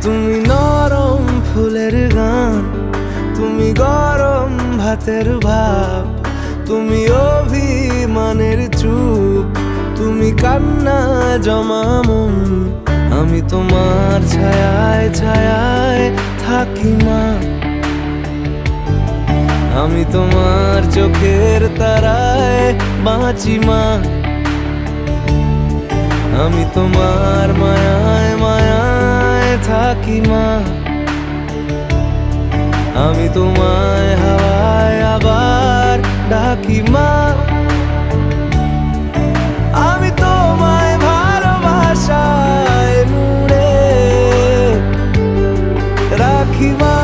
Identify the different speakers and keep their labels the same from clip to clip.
Speaker 1: তুমি নরম ফুলের গান, তুমি গরম ভাতের ভাব, তুমি অভিমানের চুপ, তুমি কান্না জমা মন। আমি তোমার ছায়ায় ছায়ায় থাকি মা, আমি তোমার চোখের তারায় বাঁচি মা, আমি তোমার মায়ায় মায়ায় থাকি মা, আমি তোমায় হাওয়ায় আবার ডাকি মা, আমি তোমায় ভালোবাসায় মুড়ে রাখি মা।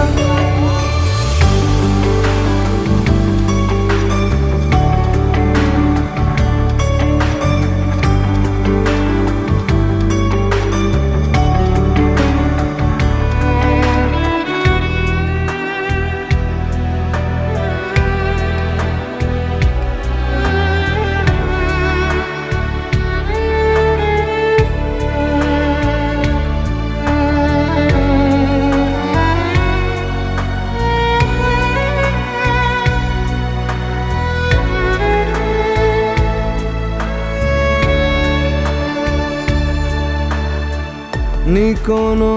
Speaker 1: নি কোনো